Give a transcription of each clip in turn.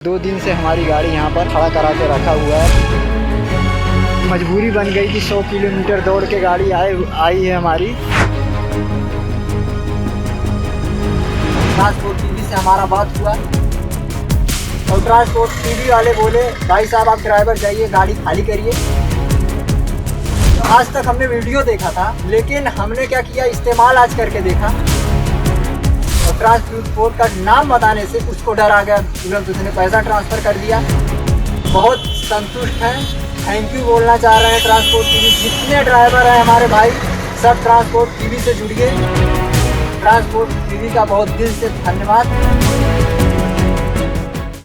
2 दिन से हमारी गाड़ी यहाँ पर खड़ा करा के रखा हुआ है। मजबूरी बन गई कि 100 किलोमीटर दौड़ के गाड़ी आई है हमारी। ट्रांसपोर्ट टीवी से हमारा बात हुआ और ट्रांसपोर्ट टीवी वाले बोले भाई साहब आप ड्राइवर जाइए, गाड़ी खाली करिए। तो आज तक हमने वीडियो देखा था, लेकिन हमने क्या किया, इस्तेमाल आज करके देखा। ट्रांसपोर्ट का नाम बताने से उसको डर आ गया, तुरंत उसने पैसा ट्रांसफ़र कर दिया। बहुत संतुष्ट हैं, थैंक यू बोलना चाह रहे हैं ट्रांसपोर्ट टीवी। जितने ड्राइवर हैं हमारे भाई, सब ट्रांसपोर्ट टीवी से जुड़िए। ट्रांसपोर्ट टीवी का बहुत दिल से धन्यवाद।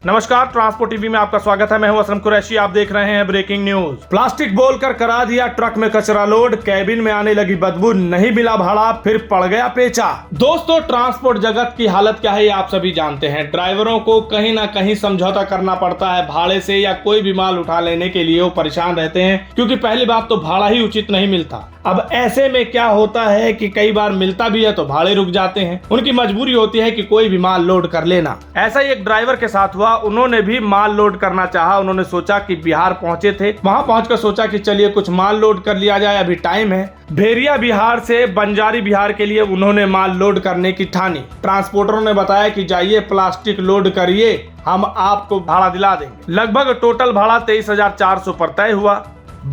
नमस्कार, ट्रांसपोर्ट टीवी में आपका स्वागत है। मैं हूं असलम कुरैशी। आप देख रहे हैं ब्रेकिंग न्यूज। प्लास्टिक बोलकर करा दिया ट्रक में कचरा लोड, कैबिन में आने लगी बदबू, नहीं मिला भाड़ा, फिर पड़ गया पेचा। दोस्तों, ट्रांसपोर्ट जगत की हालत क्या है ये आप सभी जानते हैं। ड्राइवरों को कहीं ना कहीं समझौता करना पड़ता है भाड़े से, या कोई भी माल उठा लेने के लिए वो परेशान रहते हैं, क्योंकि पहली बात तो भाड़ा ही उचित नहीं मिलता। अब ऐसे में क्या होता है कि कई बार मिलता भी है तो भाड़े रुक जाते हैं। उनकी मजबूरी होती है कि कोई भी माल लोड कर लेना। ऐसा ही एक ड्राइवर के साथ हुआ। उन्होंने भी माल लोड करना चाहा। उन्होंने सोचा कि बिहार पहुंचे थे, वहां पहुंचकर सोचा कि चलिए कुछ माल लोड कर लिया जाए, अभी टाइम है। भेरिया बिहार से बंजारी बिहार के लिए उन्होंने माल लोड करने की ठानी। ट्रांसपोर्टरों ने बताया कि जाइए प्लास्टिक लोड करिए, हम आपको भाड़ा दिला देंगे। लगभग टोटल भाड़ा 23,400 पर तय हुआ।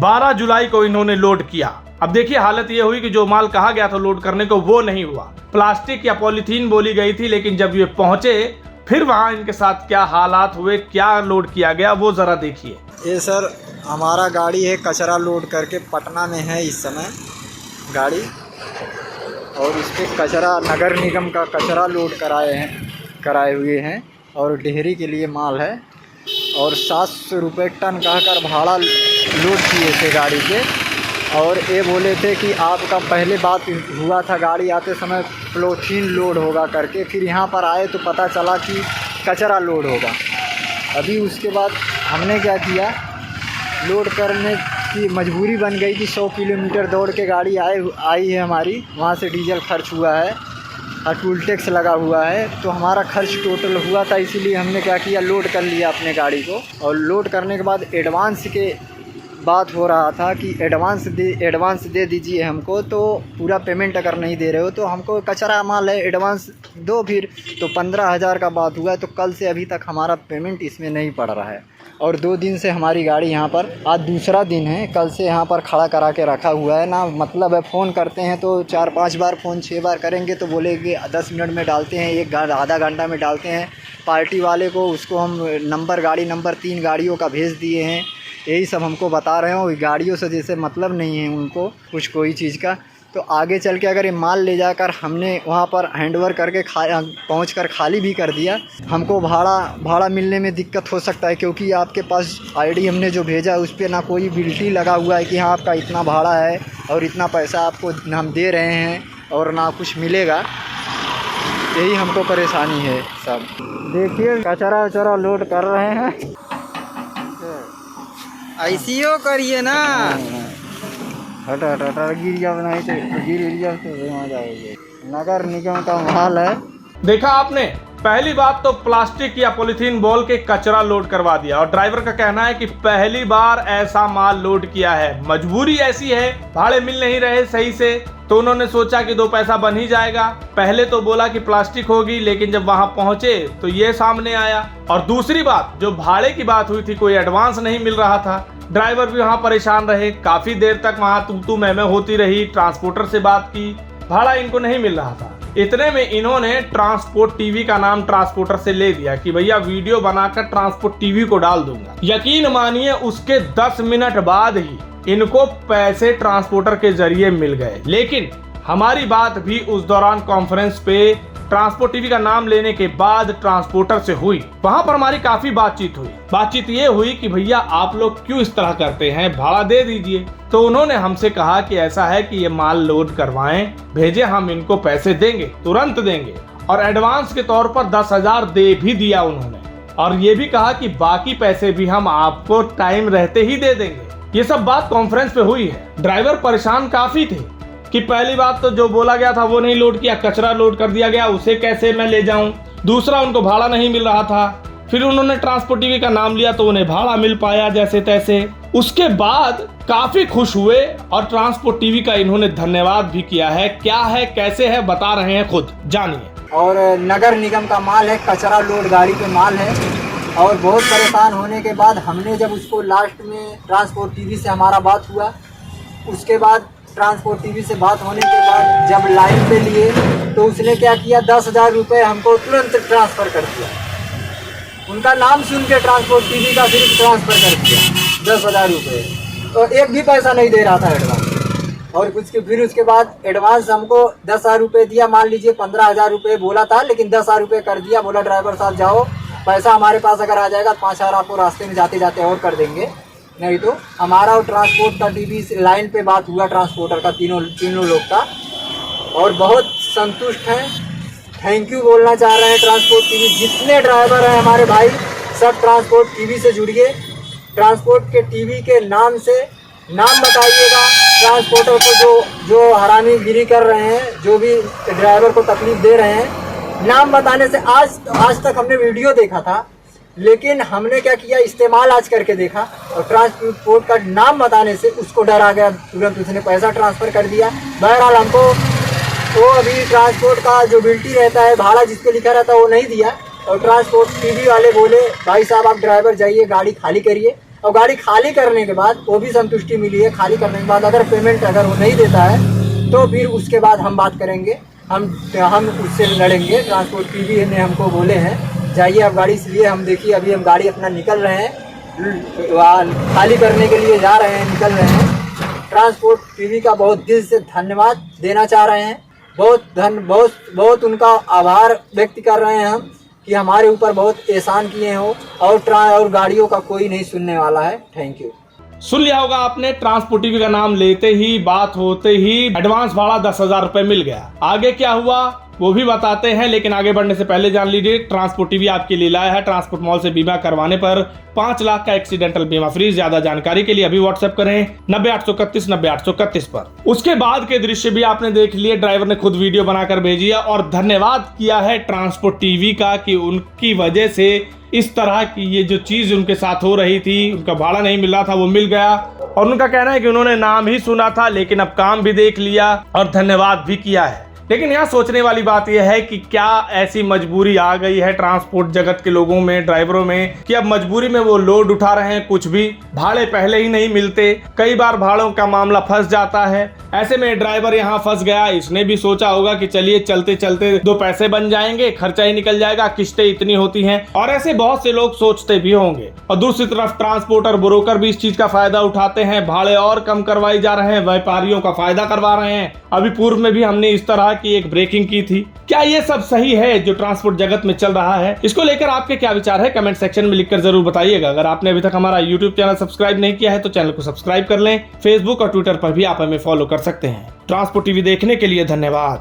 12 जुलाई को इन्होंने लोड किया। अब देखिए हालत ये हुई कि जो माल कहा गया था लोड करने को वो नहीं हुआ। प्लास्टिक या पॉलीथीन बोली गई थी, लेकिन जब ये पहुंचे फिर वहां इनके साथ क्या हालात हुए, क्या लोड किया गया, वो जरा देखिए। ये सर हमारा गाड़ी है, कचरा लोड करके पटना में है इस समय गाड़ी, और इस पर कचरा नगर निगम का कचरा लोड कराए हुए हैं और डेहरी के लिए माल है। और 700 रुपये टन कहकर भाड़ा लोड किए थे गाड़ी के। और ये बोले थे कि आपका पहले बात हुआ था गाड़ी आते समय पॉलीथीन लोड होगा करके, फिर यहाँ पर आए तो पता चला कि कचरा लोड होगा। अभी उसके बाद हमने क्या किया, लोड करने की मजबूरी बन गई कि 100 किलोमीटर दौड़ के गाड़ी आई है हमारी। वहाँ से डीजल खर्च हुआ है और टूल टैक्स लगा हुआ है, तो हमारा खर्च टोटल हुआ था। इसीलिए हमने क्या किया, लोड कर लिया अपने गाड़ी को। और लोड करने के बाद एडवांस के बात हो रहा था कि एडवांस दे दीजिए हमको, तो पूरा पेमेंट अगर नहीं दे रहे हो तो हमको कचरा माल है, एडवांस दो। फिर तो 15,000 का बात हुआ है। तो कल से अभी तक हमारा पेमेंट इसमें नहीं पड़ रहा है। और 2 दिन से हमारी गाड़ी यहाँ पर, आज दूसरा दिन है, कल से यहाँ पर खड़ा करा के रखा हुआ है ना। मतलब है फ़ोन करते हैं तो 4-5 बार फ़ोन 6 बार करेंगे तो बोलेंगे 10 मिनट में डालते हैं, आधा घंटा में डालते हैं। पार्टी वाले को उसको हम गाड़ी नंबर 3 गाड़ियों का भेज दिए हैं। यही सब हमको बता रहे हो। गाड़ियों से जैसे मतलब नहीं है उनको कोई चीज़ का। तो आगे चल के अगर ये माल ले जाकर हमने वहाँ पर हैंडओवर करके पहुँच कर खाली भी कर दिया, हमको भाड़ा मिलने में दिक्कत हो सकता है, क्योंकि आपके पास आईडी हमने जो भेजा उस पर ना कोई बिल्टी लगा हुआ है कि हाँ आपका इतना भाड़ा है और इतना पैसा आपको हम दे रहे हैं, और ना कुछ मिलेगा। यही हमको परेशानी है सब। देखिए कचरा वचरा लोड कर रहे हैं। ऐसीओ करिए ना, हटा गिर जाओ, नहीं तो गिर जाओ तो वहाँ जाओगे। नगर निगम का माल है। देखा आपने, पहली बात तो प्लास्टिक या पॉलीथीन बोल के कचरा लोड करवा दिया। और ड्राइवर का कहना है कि पहली बार ऐसा माल लोड किया है, मजबूरी ऐसी है, भाड़े मिल नहीं रहे सही से, तो उन्होंने सोचा कि 2 पैसा बन ही जाएगा। पहले तो बोला कि प्लास्टिक होगी, लेकिन जब वहां पहुंचे तो ये सामने आया। और दूसरी बात, जो भाड़े की बात हुई थी, कोई एडवांस नहीं मिल रहा था। ड्राइवर भी वहां परेशान रहे, काफी देर तक वहां तू मैं होती रही। ट्रांसपोर्टर से बात की, भाड़ा इनको नहीं मिल रहा था। इतने में इन्होंने ट्रांसपोर्ट टीवी का नाम ट्रांसपोर्टर से ले दिया कि भैया वीडियो बनाकर ट्रांसपोर्ट टीवी को डाल दूंगा। यकीन मानिए उसके 10 मिनट बाद ही इनको पैसे ट्रांसपोर्टर के जरिए मिल गए। लेकिन हमारी बात भी उस दौरान कॉन्फ्रेंस पे ट्रांसपोर्ट टीवी का नाम लेने के बाद ट्रांसपोर्टर से हुई। वहां पर हमारी काफी बातचीत हुई। बातचीत ये हुई कि भैया आप लोग क्यों इस तरह करते हैं, भाड़ा दे दीजिए। तो उन्होंने हमसे कहा कि ऐसा है कि ये माल लोड करवाएं, भेजे, हम इनको पैसे देंगे, तुरंत देंगे। और एडवांस के तौर पर 10,000 दे भी दिया उन्होंने। और ये भी कहा कि बाकी पैसे भी हम आपको टाइम रहते ही दे देंगे। ये सब बात कॉन्फ्रेंस पे हुई है। ड्राइवर परेशान काफी थे कि पहली बात तो जो बोला गया था वो नहीं लोड किया, कचरा लोड कर दिया गया, उसे कैसे मैं ले जाऊं। दूसरा, उनको भाड़ा नहीं मिल रहा था। फिर उन्होंने ट्रांसपोर्ट टीवी का नाम लिया तो उन्हें भाड़ा मिल पाया जैसे तैसे। उसके बाद काफी खुश हुए और ट्रांसपोर्ट टीवी का इन्होंने धन्यवाद भी किया है। क्या है कैसे है बता रहे हैं, खुद जानिए। और नगर निगम का माल है, कचरा लोड गाड़ी पे माल है। और बहुत परेशान होने के बाद हमने जब उसको लास्ट में ट्रांसपोर्ट टीवी से हमारा बात हुआ, उसके बाद ट्रांसपोर्ट टीवी से बात होने के बाद जब लाइन पे लिए तो उसने क्या किया, 10,000 रुपये हमको तुरंत ट्रांसफ़र कर दिया। उनका नाम सुन के ट्रांसपोर्ट टीवी का सिर्फ ट्रांसफ़र कर दिया 10,000 रुपये, तो एक भी पैसा नहीं दे रहा था एडवांस। और फिर उसके बाद एडवांस हमको 10,000 रुपये दिया। मान लीजिए 15,000 रुपये बोला था, लेकिन 10,000 रुपये कर दिया। बोला ड्राइवर साहब जाओ, पैसा हमारे पास अगर आ जाएगा 5,000 आपको रास्ते में जाते जाते और कर देंगे, नहीं तो हमारा और ट्रांसपोर्ट का टीवी लाइन पे बात हुआ ट्रांसपोर्टर का, तीनों लोग का, और बहुत संतुष्ट हैं। थैंक यू बोलना चाह रहे हैं ट्रांसपोर्ट टीवी। जितने ड्राइवर हैं हमारे भाई सब ट्रांसपोर्ट टीवी से जुड़िए। ट्रांसपोर्ट के टीवी के नाम से नाम बताइएगा। ट्रांसपोर्टर को जो हरामीगिरी कर रहे हैं, जो भी ड्राइवर को तकलीफ दे रहे हैं, नाम बताने से आज तक हमने वीडियो देखा था, लेकिन हमने क्या किया, इस्तेमाल आज करके देखा और ट्रांसपोर्ट का नाम बताने से उसको डर आ गया, तुरंत उसने पैसा ट्रांसफ़र कर दिया। बहरहाल हमको तो अभी ट्रांसपोर्ट का जो बिल्टी रहता है, भाड़ा जिस पे लिखा रहता है वो नहीं दिया। और ट्रांसपोर्ट टीवी वाले बोले भाई साहब आप ड्राइवर जाइए, गाड़ी खाली करिए। और गाड़ी खाली करने के बाद वो भी संतुष्टि मिली है। खाली करने के बाद अगर पेमेंट अगर वो नहीं देता है तो फिर उसके बाद हम बात करेंगे, हम उससे लड़ेंगे। ट्रांसपोर्ट टीवी ने हमको बोले हैं जाइए आप गाड़ी, इसलिए हम देखिए अभी हम गाड़ी अपना निकल रहे हैं, खाली करने के लिए जा रहे हैं, निकल रहे हैं। ट्रांसपोर्ट टीवी का बहुत दिल से धन्यवाद देना चाह रहे हैं। बहुत उनका आभार व्यक्त कर रहे हैं हम कि हमारे ऊपर बहुत एहसान किए हो, और गाड़ियों का कोई नहीं सुनने वाला है। Thank you. सुन लिया होगा आपने, ट्रांसपोर्ट टीवी का नाम लेते ही, बात होते ही एडवांस भाड़ा 10,000 रुपए मिल गया। आगे क्या हुआ वो भी बताते हैं, लेकिन आगे बढ़ने से पहले जान लीजिए ट्रांसपोर्ट टीवी आपके लिए लाया है ट्रांसपोर्ट मॉल से बीमा करवाने पर 5 लाख का एक्सीडेंटल बीमा फ्री। ज्यादा जानकारी के लिए अभी व्हाट्सएप करें 90 831 90 831 पर। उसके बाद के दृश्य भी आपने देख लिए, ड्राइवर ने खुद वीडियो बनाकर भेजी है और धन्यवाद किया है ट्रांसपोर्ट टीवी का कि उनकी वजह से इस तरह की ये जो चीज उनके साथ हो रही थी, उनका भाड़ा नहीं मिल रहा था, वो मिल गया। और उनका कहना है कि उन्होंने नाम ही सुना था लेकिन अब काम भी देख लिया और धन्यवाद भी किया है। लेकिन यहाँ सोचने वाली बात यह है कि क्या ऐसी मजबूरी आ गई है ट्रांसपोर्ट जगत के लोगों में, ड्राइवरों में, कि अब मजबूरी में वो लोड उठा रहे हैं। कुछ भी भाड़े पहले ही नहीं मिलते, कई बार भाड़ों का मामला फंस जाता है। ऐसे में ड्राइवर यहाँ फंस गया। इसने भी सोचा होगा कि चलिए चलते चलते 2 पैसे बन जाएंगे, खर्चा ही निकल जाएगा, किस्तें इतनी होती हैं, और ऐसे बहुत से लोग सोचते भी होंगे। और दूसरी तरफ ट्रांसपोर्टर ब्रोकर भी इस चीज का फायदा उठाते हैं, भाड़े और कम करवाई जा रहे हैं, व्यापारियों का फायदा करवा रहे हैं। अभी पूर्व में भी हमने इस तरह की एक ब्रेकिंग की थी। क्या ये सब सही है जो ट्रांसपोर्ट जगत में चल रहा है? इसको लेकर आपके क्या विचार है कमेंट सेक्शन में लिखकर जरूर बताइएगा। अगर आपने अभी तक हमारा यूट्यूब चैनल सब्सक्राइब नहीं किया है तो चैनल को सब्सक्राइब कर लें। फेसबुक और ट्विटर पर भी आप हमें फॉलो कर सकते हैं। ट्रांसपोर्ट टीवी देखने के लिए धन्यवाद।